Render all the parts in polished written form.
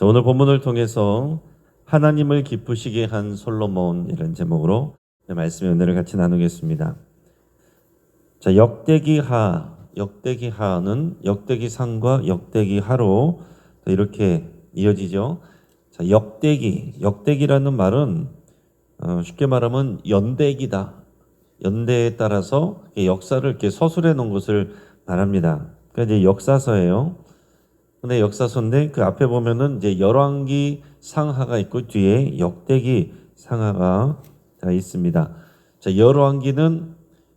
자, 오늘 본문을 통해서 하나님을 기쁘시게 한 솔로몬 이런 제목으로 말씀의 은혜를 같이 나누겠습니다. 자, 역대기하는 역대기상과 역대기하로 이렇게 이어지죠. 자, 역대기라는 말은 쉽게 말하면 연대기다. 연대에 따라서 역사를 이렇게 서술해 놓은 것을 말합니다. 그러니까 이제 역사서예요. 근데 역사서인데 그 앞에 보면은 이제 열왕기 상하가 있고 뒤에 역대기 상하가 있습니다. 자, 열왕기는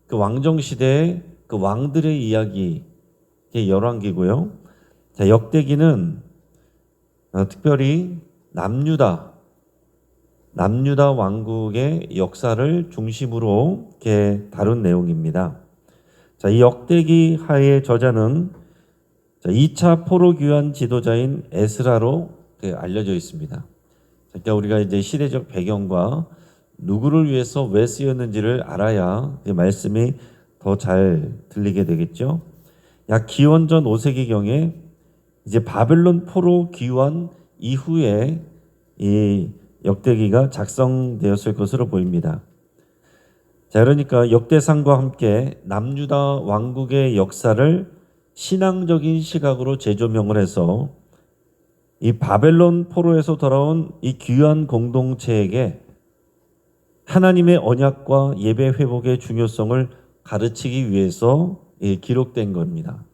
그 왕정 시대의 그 왕들의 이야기, 이게 열왕기고요. 자, 역대기는 특별히 남유다 왕국의 역사를 중심으로 이렇게 다룬 내용입니다. 자, 이 역대기 하의 저자는 2차 포로 귀환 지도자인 에스라로 알려져 있습니다. 그러니까 우리가 이제 시대적 배경과 누구를 위해서 왜 쓰였는지를 알아야 말씀이 더 잘 들리게 되겠죠. 약 기원전 5세기경에 이제 바벨론 포로 귀환 이후에 이 역대기가 작성되었을 것으로 보입니다. 자, 그러니까 역대상과 함께 남유다 왕국의 역사를 신앙적인 시각으로 재조명을 해서 이 바벨론 포로에서 돌아온 이 귀한 공동체에게 하나님의 언약과 예배 회복의 중요성을 가르치기 위해서 기록된 겁니다.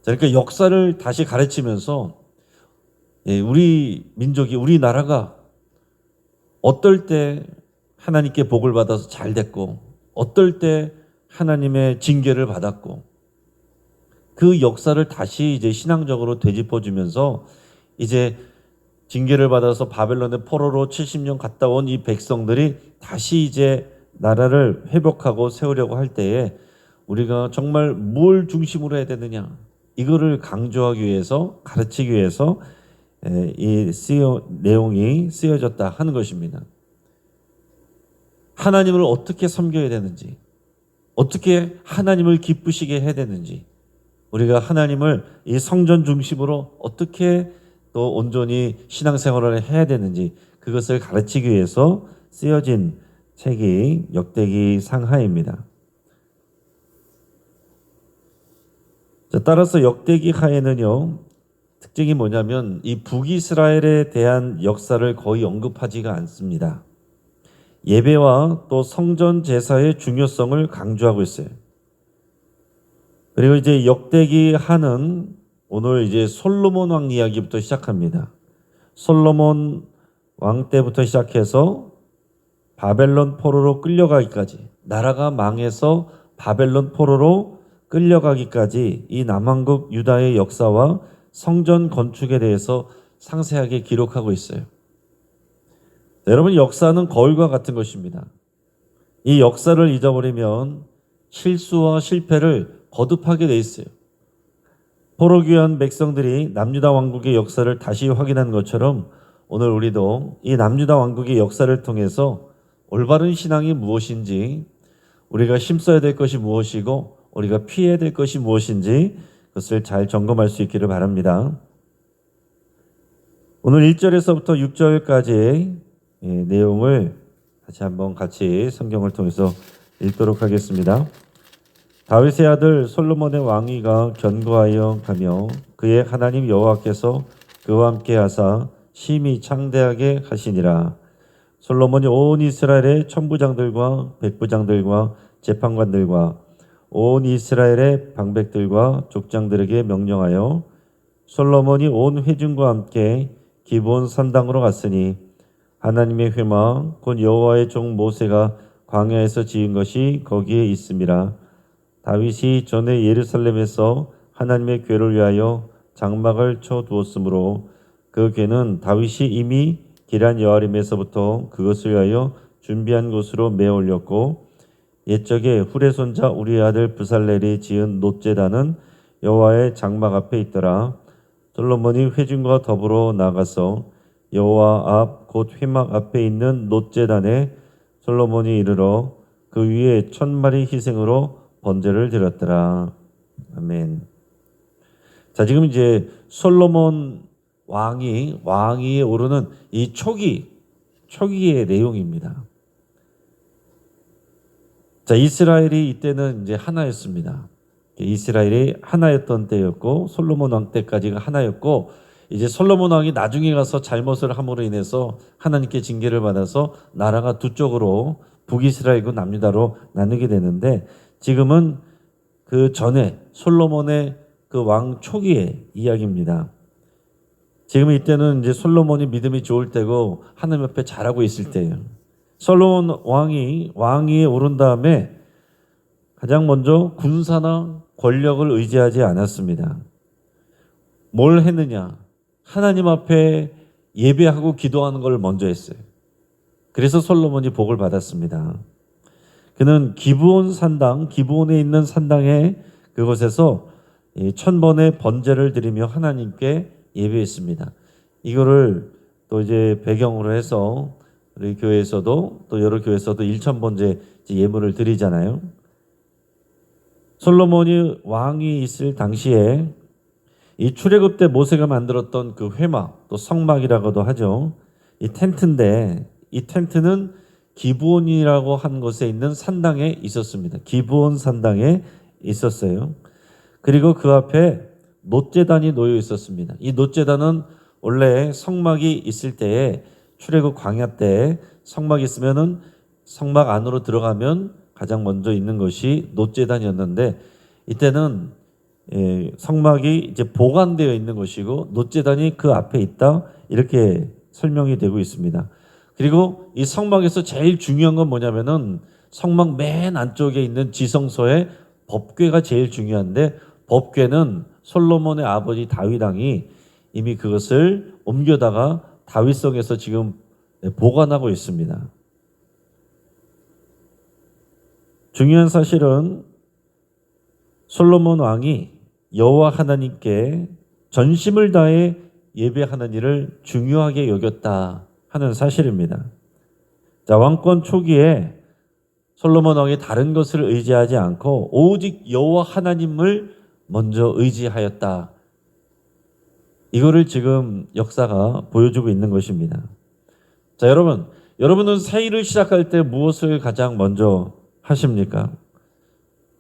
자, 그러니까 역사를 다시 가르치면서 우리 민족이, 우리나라가 어떨 때 하나님께 복을 받아서 잘 됐고 어떨 때 하나님의 징계를 받았고 그 역사를 다시 이제 신앙적으로 되짚어주면서 이제 징계를 받아서 바벨론의 포로로 70년 갔다 온 이 백성들이 다시 이제 나라를 회복하고 세우려고 할 때에 우리가 정말 뭘 중심으로 해야 되느냐 이거를 강조하기 위해서 가르치기 위해서 이 내용이 쓰여졌다 하는 것입니다. 하나님을 어떻게 섬겨야 되는지, 어떻게 하나님을 기쁘시게 해야 되는지, 우리가 하나님을 이 성전 중심으로 어떻게 또 온전히 신앙생활을 해야 되는지 그것을 가르치기 위해서 쓰여진 책이 역대기 상하입니다. 자, 따라서 역대기 하에는요 특징이 뭐냐면 이 북이스라엘에 대한 역사를 거의 언급하지가 않습니다. 예배와 또 성전 제사의 중요성을 강조하고 있어요. 그리고 이제 역대기 하는 오늘 이제 솔로몬 왕 이야기부터 시작합니다. 솔로몬 왕 때부터 시작해서 바벨론 포로로 끌려가기까지, 나라가 망해서 바벨론 포로로 끌려가기까지 이 남왕국 유다의 역사와 성전 건축에 대해서 상세하게 기록하고 있어요. 여러분, 역사는 거울과 같은 것입니다. 이 역사를 잊어버리면 실수와 실패를 거듭하게 돼 있어요. 포로 귀환 백성들이 남유다 왕국의 역사를 다시 확인한 것처럼 오늘 우리도 이 남유다 왕국의 역사를 통해서 올바른 신앙이 무엇인지, 우리가 힘써야 될 것이 무엇이고 우리가 피해야 될 것이 무엇인지 그것을 잘 점검할 수 있기를 바랍니다. 오늘 1절에서부터 6절까지의 내용을 다시 한번 같이 성경을 통해서 읽도록 하겠습니다. 다윗의 아들 솔로몬의 왕위가 견고하여 가며 그의 하나님 여호와께서 그와 함께 하사 심히 창대하게 하시니라. 솔로몬이 온 이스라엘의 천부장들과 백부장들과 재판관들과 온 이스라엘의 방백들과 족장들에게 명령하여 솔로몬이 온 회중과 함께 기브온 산당으로 갔으니 하나님의 회막 곧 여호와의 종 모세가 광야에서 지은 것이 거기에 있음이라. 다윗이 전에 예루살렘에서 하나님의 궤를 위하여 장막을 쳐 두었으므로 그 궤는 다윗이 이미 기란 여아림에서부터 그것을 위하여 준비한 곳으로 메어 올렸고, 옛적에 훌의 손자 우리의 아들 브살렐이 지은 놋제단은 여호와의 장막 앞에 있더라. 솔로몬이 회중과 더불어 나가서 여호와 앞 곧 회막 앞에 있는 놋제단에 솔로몬이 이르러 그 위에 1000마리 희생으로 번제를 드렸더라. 아멘. 자, 지금 이제 솔로몬 왕위에 오르는 이 초기의 내용입니다. 자, 이스라엘이 이때는 이제 하나였습니다. 이스라엘이 하나였던 때였고 솔로몬 왕 때까지가 하나였고, 이제 솔로몬 왕이 나중에 가서 잘못을 함으로 인해서 하나님께 징계를 받아서 나라가 두 쪽으로 북이스라엘과 남유다로 나누게 되는데, 지금은 그 전에 솔로몬의 그 왕 초기의 이야기입니다. 지금 이때는 이제 솔로몬이 믿음이 좋을 때고 하나님 앞에 잘하고 있을 때예요. 솔로몬 왕위에 오른 다음에 가장 먼저 군사나 권력을 의지하지 않았습니다. 뭘 했느냐? 하나님 앞에 예배하고 기도하는 걸 먼저 했어요. 그래서 솔로몬이 복을 받았습니다. 그는 기브온에 있는 산당에 그곳에서 1000번의 번제를 드리며 하나님께 예배했습니다. 이거를 또 이제 배경으로 해서 우리 교회에서도 또 여러 교회에서도 1000번제 예물을 드리잖아요. 솔로몬이 왕이 있을 당시에 이 출애굽 때 모세가 만들었던 그 회막, 또 성막이라고도 하죠. 이 텐트인데, 이 텐트는 기브온이라고 한 곳에 있는 산당에 있었습니다. 기브온 산당에 있었어요. 그리고 그 앞에 놋제단이 놓여 있었습니다. 이 놋제단은 원래 성막이 있을 때에 출애굽 광야 때 성막이 있으면은 성막 안으로 들어가면 가장 먼저 있는 것이 놋제단이었는데, 이때는 성막이 이제 보관되어 있는 것이고 놋제단이 그 앞에 있다, 이렇게 설명이 되고 있습니다. 그리고 이 성막에서 제일 중요한 건 뭐냐면은 성막 맨 안쪽에 있는 지성소에 법궤가 제일 중요한데, 법궤는 솔로몬의 아버지 다윗 왕이 이미 그것을 옮겨다가 다윗성에서 지금 보관하고 있습니다. 중요한 사실은 솔로몬 왕이 여호와 하나님께 전심을 다해 예배하는 일을 중요하게 여겼다 하는 사실입니다. 자, 왕권 초기에 솔로몬 왕이 다른 것을 의지하지 않고 오직 여호와 하나님을 먼저 의지하였다. 이거를 지금 역사가 보여주고 있는 것입니다. 자, 여러분은 새 일을 시작할 때 무엇을 가장 먼저 하십니까?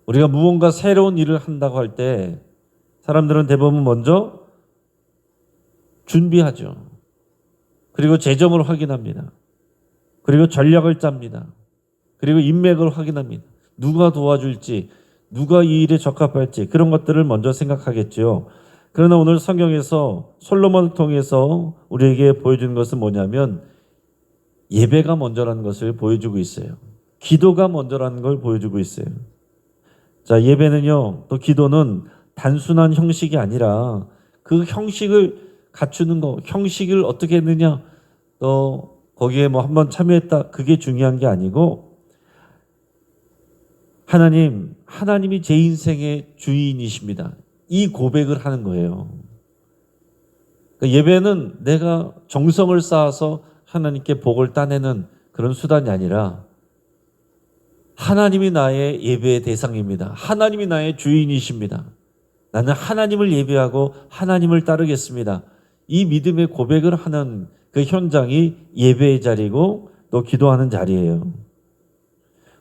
우리가 무언가 새로운 일을 한다고 할 때 사람들은 대부분 먼저 준비하죠. 그리고 재정을 확인합니다. 그리고 전략을 짭니다. 그리고 인맥을 확인합니다. 누가 도와줄지, 누가 이 일에 적합할지, 그런 것들을 먼저 생각하겠죠. 그러나 오늘 성경에서 솔로몬을 통해서 우리에게 보여주는 것은 뭐냐면 예배가 먼저라는 것을 보여주고 있어요. 기도가 먼저라는 걸 보여주고 있어요. 자, 예배는요, 또 기도는 단순한 형식이 아니라 그 형식을 갖추는 거, 형식을 어떻게 했느냐, 또 거기에 뭐 한번 참여했다, 그게 중요한 게 아니고 하나님이 제 인생의 주인이십니다. 이 고백을 하는 거예요. 그러니까 예배는 내가 정성을 쌓아서 하나님께 복을 따내는 그런 수단이 아니라 하나님이 나의 예배의 대상입니다. 하나님이 나의 주인이십니다. 나는 하나님을 예배하고 하나님을 따르겠습니다. 이 믿음의 고백을 하는 그 현장이 예배의 자리고 또 기도하는 자리예요.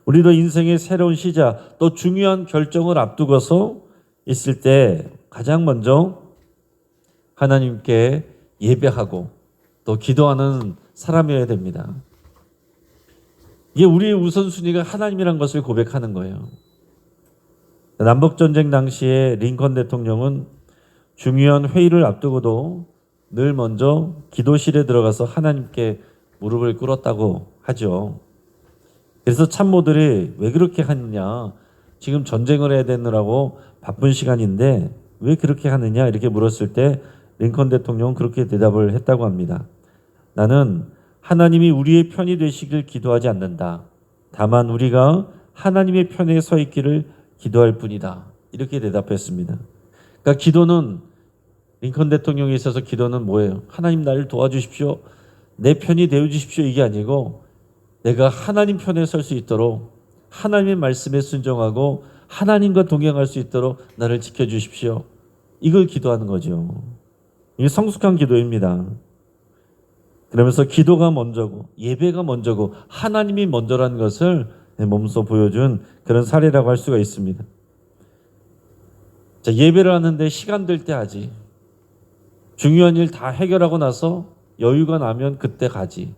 우리도 인생의 새로운 시작, 또 중요한 결정을 앞두고서 있을 때 가장 먼저 하나님께 예배하고 또 기도하는 사람이어야 됩니다. 이게 우리의 우선순위가 하나님이란 것을 고백하는 거예요. 남북전쟁 당시에 링컨 대통령은 중요한 회의를 앞두고도 늘 먼저 기도실에 들어가서 하나님께 무릎을 꿇었다고 하죠. 그래서 참모들이 왜 그렇게 하느냐, 지금 전쟁을 해야 되느라고 바쁜 시간인데 왜 그렇게 하느냐 이렇게 물었을 때 링컨 대통령은 그렇게 대답을 했다고 합니다. 나는 하나님이 우리의 편이 되시길 기도하지 않는다. 다만 우리가 하나님의 편에 서 있기를 기도할 뿐이다. 이렇게 대답했습니다. 그러니까 기도는, 링컨 대통령에 있어서 기도는 뭐예요? 하나님 나를 도와주십시오, 내 편이 되어주십시오, 이게 아니고 내가 하나님 편에 설 수 있도록, 하나님의 말씀에 순종하고 하나님과 동행할 수 있도록 나를 지켜주십시오, 이걸 기도하는 거죠. 이게 성숙한 기도입니다. 그러면서 기도가 먼저고 예배가 먼저고 하나님이 먼저라는 것을 몸소 보여준 그런 사례라고 할 수가 있습니다. 자, 예배를 하는데 시간 될 때 하지. 중요한 일 다 해결하고 나서 여유가 나면 그때 가지.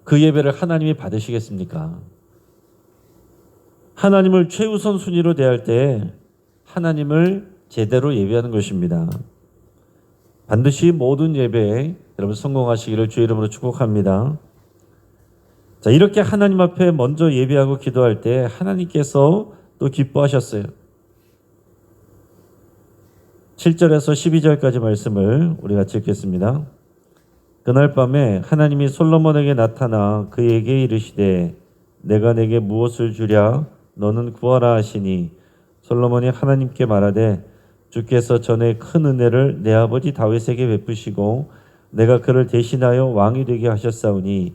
그 예배를 하나님이 받으시겠습니까? 하나님을 최우선 순위로 대할 때 하나님을 제대로 예배하는 것입니다. 반드시 모든 예배에 여러분 성공하시기를 주의 이름으로 축복합니다. 자, 이렇게 하나님 앞에 먼저 예배하고 기도할 때 하나님께서 또 기뻐하셨어요. 7절에서 12절까지 말씀을 우리 같이 읽겠습니다. 그날 밤에 하나님이 솔로몬에게 나타나 그에게 이르시되 내가 내게 무엇을 주랴 너는 구하라 하시니 솔로몬이 하나님께 말하되 주께서 전에 큰 은혜를 내 아버지 다윗에게 베푸시고 내가 그를 대신하여 왕이 되게 하셨사오니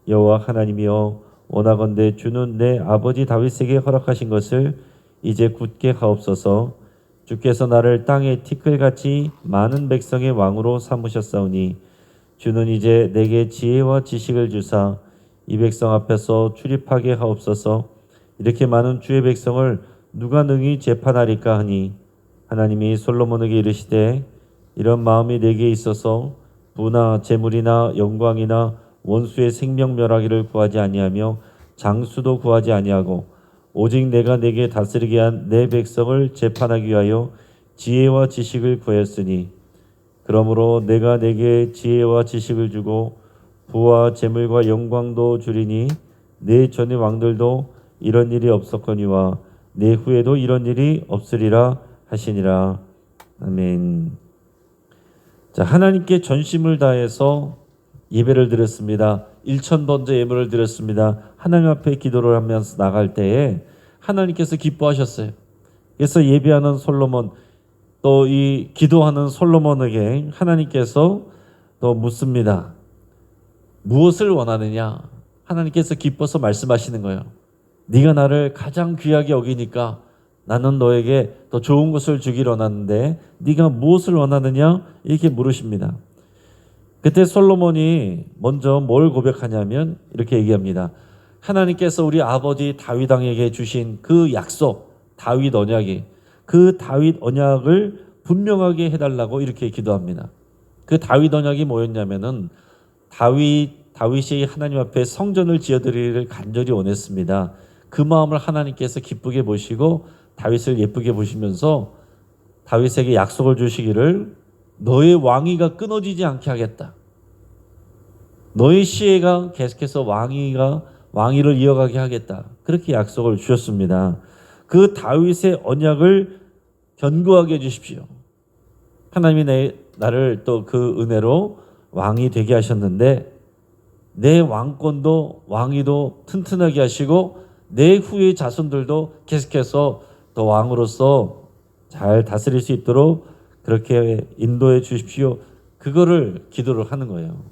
여호와 하나님이여 원하건대 주는 내 아버지 다윗에게 허락하신 것을 이제 굳게 하옵소서. 주께서 나를 땅의 티끌같이 많은 백성의 왕으로 삼으셨사오니 주는 이제 내게 지혜와 지식을 주사 이 백성 앞에서 출입하게 하옵소서. 이렇게 많은 주의 백성을 누가 능히 재판하리까 하니 하나님이 솔로몬에게 이르시되 이런 마음이 내게 있어서 부나 재물이나 영광이나 원수의 생명 멸하기를 구하지 아니하며 장수도 구하지 아니하고 오직 내가 내게 다스리게 한 내 백성을 재판하기 위하여 지혜와 지식을 구했으니 그러므로 내가 내게 지혜와 지식을 주고 부와 재물과 영광도 주리니 내 전의 왕들도 이런 일이 없었거니와 내 후에도 이런 일이 없으리라 하시니라. 아멘. 자, 하나님께 전심을 다해서 예배를 드렸습니다. 1000번째 예물을 드렸습니다. 하나님 앞에 기도를 하면서 나갈 때에 하나님께서 기뻐하셨어요. 그래서 예배하는 솔로몬 또 이 기도하는 솔로몬에게 하나님께서 또 묻습니다. 무엇을 원하느냐? 하나님께서 기뻐서 말씀하시는 거예요. 네가 나를 가장 귀하게 여기니까 나는 너에게 더 좋은 것을 주기를 원하는데 네가 무엇을 원하느냐? 이렇게 물으십니다. 그때 솔로몬이 먼저 뭘 고백하냐면 이렇게 얘기합니다. 하나님께서 우리 아버지 다윗 왕에게 주신 그 약속, 다윗 언약이 그 다윗 언약을 분명하게 해달라고 이렇게 기도합니다. 그 다윗 언약이 뭐였냐면은 다윗이 하나님 앞에 성전을 지어드리기를 간절히 원했습니다. 그 마음을 하나님께서 기쁘게 보시고 다윗을 예쁘게 보시면서 다윗에게 약속을 주시기를 너의 왕위가 끊어지지 않게 하겠다. 너의 시혜가 계속해서 왕위를 이어가게 하겠다. 그렇게 약속을 주셨습니다. 그 다윗의 언약을 견고하게 해주십시오. 하나님이 나를 또 그 은혜로 왕이 되게 하셨는데 내 왕권도 왕위도 튼튼하게 하시고 내 후의 자손들도 계속해서 또 왕으로서 잘 다스릴 수 있도록 그렇게 인도해 주십시오. 그거를 기도를 하는 거예요.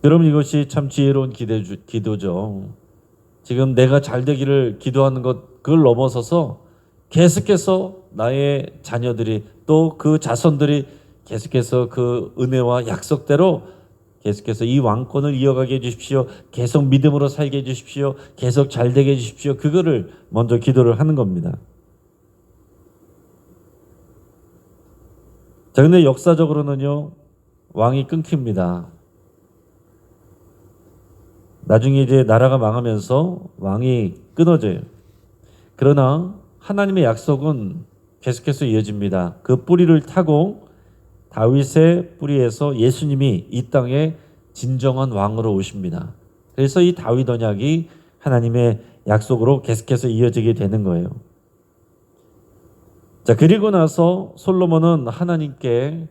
여러분 이것이 참 지혜로운 기도죠. 지금 내가 잘 되기를 기도하는 것 그걸 넘어서서 계속해서 나의 자녀들이 또 그 자손들이 계속해서 그 은혜와 약속대로 계속해서 이 왕권을 이어가게 해주십시오. 계속 믿음으로 살게 해주십시오. 계속 잘 되게 해주십시오. 그거를 먼저 기도를 하는 겁니다. 자, 근데 역사적으로는요, 왕이 끊깁니다. 나중에 이제 나라가 망하면서 왕이 끊어져요. 그러나 하나님의 약속은 계속해서 이어집니다. 그 뿌리를 타고 다윗의 뿌리에서 예수님이 이 땅에 진정한 왕으로 오십니다. 그래서 이 다윗 언약이 하나님의 약속으로 계속해서 이어지게 되는 거예요. 자, 그리고 나서 솔로몬은 하나님께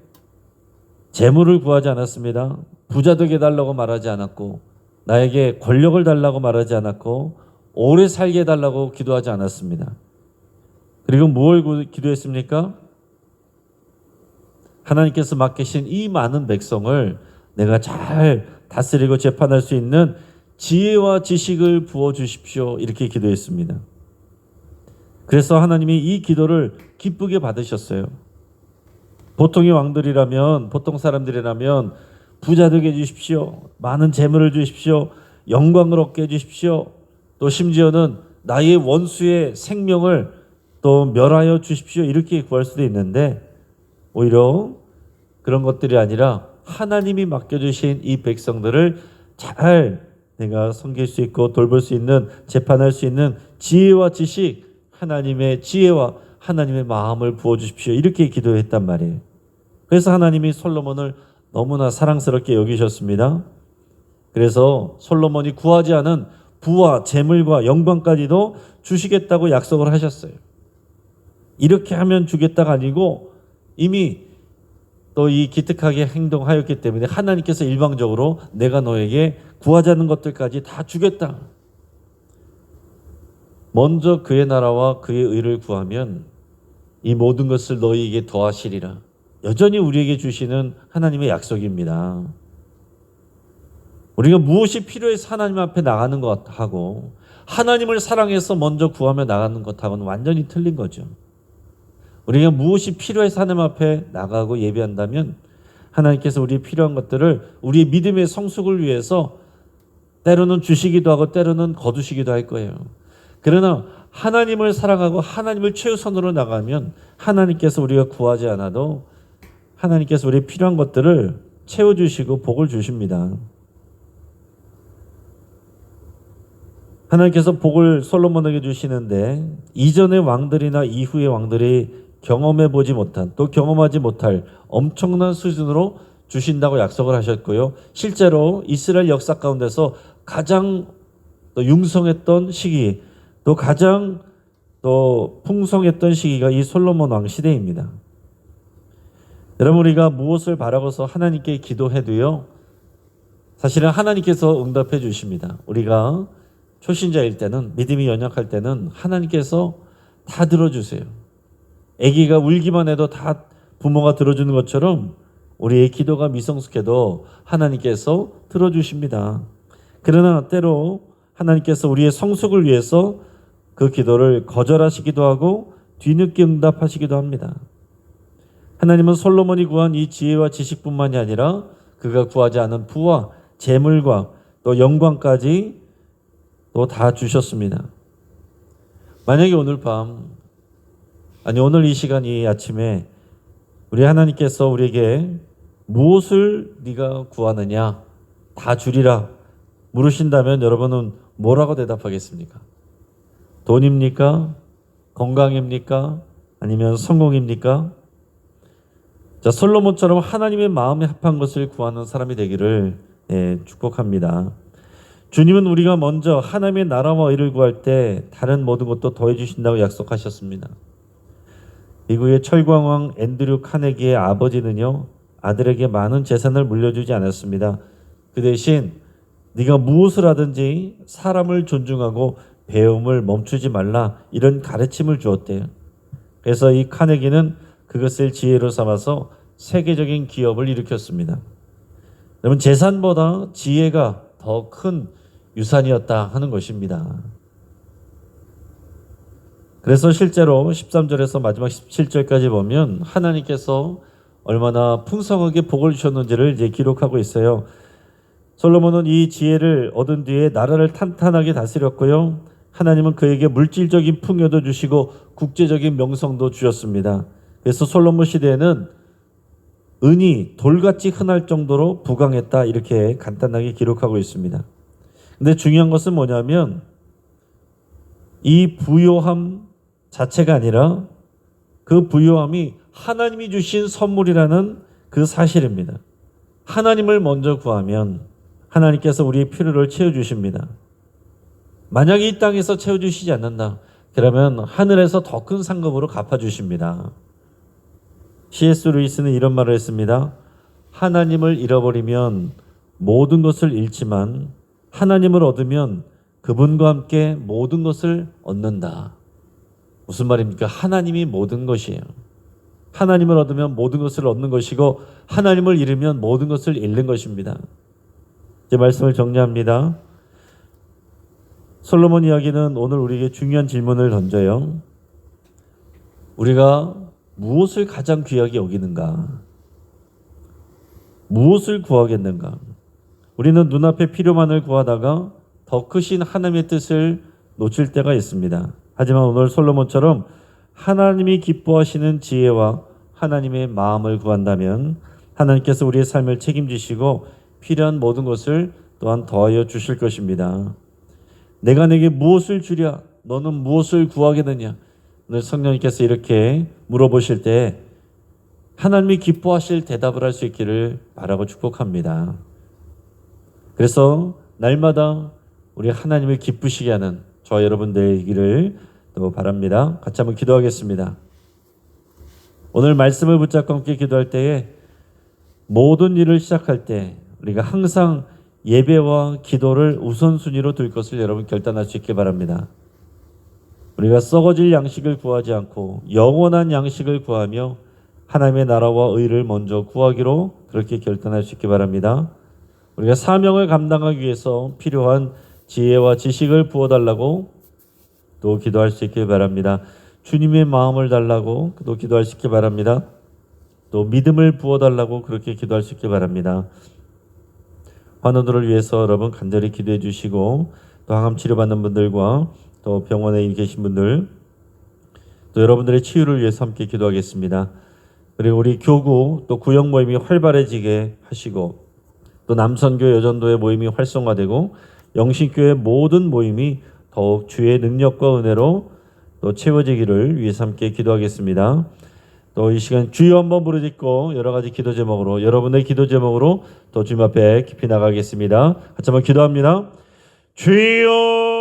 재물을 구하지 않았습니다. 부자 되게 해달라고 말하지 않았고 나에게 권력을 달라고 말하지 않았고 오래 살게 해달라고 기도하지 않았습니다. 그리고 무엇을 기도했습니까? 하나님께서 맡기신 이 많은 백성을 내가 잘 다스리고 재판할 수 있는 지혜와 지식을 부어주십시오. 이렇게 기도했습니다. 그래서 하나님이 이 기도를 기쁘게 받으셨어요. 보통의 왕들이라면, 보통 사람들이라면 부자 되게 해주십시오, 많은 재물을 주십시오, 영광을 얻게 해주십시오, 또 심지어는 나의 원수의 생명을 또 멸하여 주십시오, 이렇게 구할 수도 있는데, 오히려 그런 것들이 아니라 하나님이 맡겨주신 이 백성들을 잘 내가 섬길 수 있고 돌볼 수 있는, 재판할 수 있는 지혜와 지식, 하나님의 지혜와 하나님의 마음을 부어주십시오, 이렇게 기도했단 말이에요. 그래서 하나님이 솔로몬을 너무나 사랑스럽게 여기셨습니다. 그래서 솔로몬이 구하지 않은 부와 재물과 영광까지도 주시겠다고 약속을 하셨어요. 이렇게 하면 주겠다가 아니고 이미 또 이 기특하게 행동하였기 때문에 하나님께서 일방적으로 내가 너에게 구하지 않는 것들까지 다 주겠다. 먼저 그의 나라와 그의 의를 구하면 이 모든 것을 너희에게 더하시리라. 여전히 우리에게 주시는 하나님의 약속입니다. 우리가 무엇이 필요해서 하나님 앞에 나가는 것하고 하나님을 사랑해서 먼저 구하며 나가는 것하고는 완전히 틀린 거죠. 우리가 무엇이 필요해서 하나님 앞에 나가고 예배한다면 하나님께서 우리의 필요한 것들을 우리의 믿음의 성숙을 위해서 때로는 주시기도 하고 때로는 거두시기도 할 거예요. 그러나 하나님을 사랑하고 하나님을 최우선으로 나가면 하나님께서 우리가 구하지 않아도 하나님께서 우리의 필요한 것들을 채워주시고 복을 주십니다. 하나님께서 복을 솔로몬에게 주시는데 이전의 왕들이나 이후의 왕들이 경험해 보지 못한, 또 경험하지 못할 엄청난 수준으로 주신다고 약속을 하셨고요. 실제로 이스라엘 역사 가운데서 가장 또 융성했던 시기, 또 가장 또 풍성했던 시기가 이 솔로몬 왕 시대입니다. 여러분, 우리가 무엇을 바라고서 하나님께 기도해도요, 사실은 하나님께서 응답해 주십니다. 우리가 초신자일 때는, 믿음이 연약할 때는 하나님께서 다 들어주세요. 아기가 울기만 해도 다 부모가 들어주는 것처럼 우리의 기도가 미성숙해도 하나님께서 들어주십니다. 그러나 때로 하나님께서 우리의 성숙을 위해서 그 기도를 거절하시기도 하고 뒤늦게 응답하시기도 합니다. 하나님은 솔로몬이 구한 이 지혜와 지식뿐만이 아니라 그가 구하지 않은 부와 재물과 또 영광까지 또 다 주셨습니다. 만약에 오늘 밤, 아니 오늘 이 시간, 이 아침에 우리 하나님께서 우리에게 무엇을 네가 구하느냐 다 주리라 물으신다면 여러분은 뭐라고 대답하겠습니까? 돈입니까? 건강입니까? 아니면 성공입니까? 자, 솔로몬처럼 하나님의 마음에 합한 것을 구하는 사람이 되기를 축복합니다. 주님은 우리가 먼저 하나님의 나라와 의를 구할 때 다른 모든 것도 더해 주신다고 약속하셨습니다. 미국의 철광왕 앤드류 카네기의 아버지는요, 아들에게 많은 재산을 물려주지 않았습니다. 그 대신 네가 무엇을 하든지 사람을 존중하고 배움을 멈추지 말라, 이런 가르침을 주었대요. 그래서 이 카네기는 그것을 지혜로 삼아서 세계적인 기업을 일으켰습니다. 여러분, 재산보다 지혜가 더 큰 유산이었다 하는 것입니다. 그래서 실제로 13절에서 마지막 17절까지 보면 하나님께서 얼마나 풍성하게 복을 주셨는지를 이제 기록하고 있어요. 솔로몬은 이 지혜를 얻은 뒤에 나라를 탄탄하게 다스렸고요. 하나님은 그에게 물질적인 풍요도 주시고 국제적인 명성도 주셨습니다. 그래서 솔로몬 시대에는 은이 돌같이 흔할 정도로 부강했다, 이렇게 간단하게 기록하고 있습니다. 근데 중요한 것은 뭐냐면 이 부요함 자체가 아니라 그 부요함이 하나님이 주신 선물이라는 그 사실입니다. 하나님을 먼저 구하면 하나님께서 우리의 필요를 채워주십니다. 만약에 이 땅에서 채워주시지 않는다, 그러면 하늘에서 더 큰 상급으로 갚아주십니다. C.S. 루이스는 이런 말을 했습니다. 하나님을 잃어버리면 모든 것을 잃지만 하나님을 얻으면 그분과 함께 모든 것을 얻는다. 무슨 말입니까? 하나님이 모든 것이에요. 하나님을 얻으면 모든 것을 얻는 것이고 하나님을 잃으면 모든 것을 잃는 것입니다. 제 말씀을 정리합니다. 솔로몬 이야기는 오늘 우리에게 중요한 질문을 던져요. 우리가 무엇을 가장 귀하게 여기는가? 무엇을 구하겠는가? 우리는 눈앞에 필요만을 구하다가 더 크신 하나님의 뜻을 놓칠 때가 있습니다. 하지만 오늘 솔로몬처럼 하나님이 기뻐하시는 지혜와 하나님의 마음을 구한다면 하나님께서 우리의 삶을 책임지시고 필요한 모든 것을 또한 더하여 주실 것입니다. 내가 내게 무엇을 주랴? 너는 무엇을 구하겠느냐? 오늘 성령님께서 이렇게 물어보실 때 하나님이 기뻐하실 대답을 할 수 있기를 바라고 축복합니다. 그래서 날마다 우리 하나님을 기쁘시게 하는 저와 여러분들이기를 또 바랍니다. 같이 한번 기도하겠습니다. 오늘 말씀을 붙잡고 함께 기도할 때에 모든 일을 시작할 때 우리가 항상 예배와 기도를 우선순위로 둘 것을 여러분 결단할 수 있게 바랍니다. 우리가 썩어질 양식을 구하지 않고 영원한 양식을 구하며 하나님의 나라와 의를 먼저 구하기로 그렇게 결단할 수 있게 바랍니다. 우리가 사명을 감당하기 위해서 필요한 지혜와 지식을 부어달라고 또 기도할 수 있게 바랍니다. 주님의 마음을 달라고 또 기도할 수 있게 바랍니다. 또 믿음을 부어달라고 그렇게 기도할 수 있게 바랍니다. 환우들을 위해서 여러분 간절히 기도해 주시고 또 항암 치료받는 분들과 또 병원에 계신 분들 또 여러분들의 치유를 위해서 함께 기도하겠습니다. 그리고 우리 교구 또 구역 모임이 활발해지게 하시고 또 남선교 여전도의 모임이 활성화되고 영신교회 모든 모임이 더욱 주의 능력과 은혜로 또 채워지기를 위해서 함께 기도하겠습니다. 또 이 시간 주여 한번 부르짖고 여러 가지 기도 제목으로 여러분의 기도 제목으로 또 주님 앞에 깊이 나가겠습니다. 같이 한번 기도합니다. 주여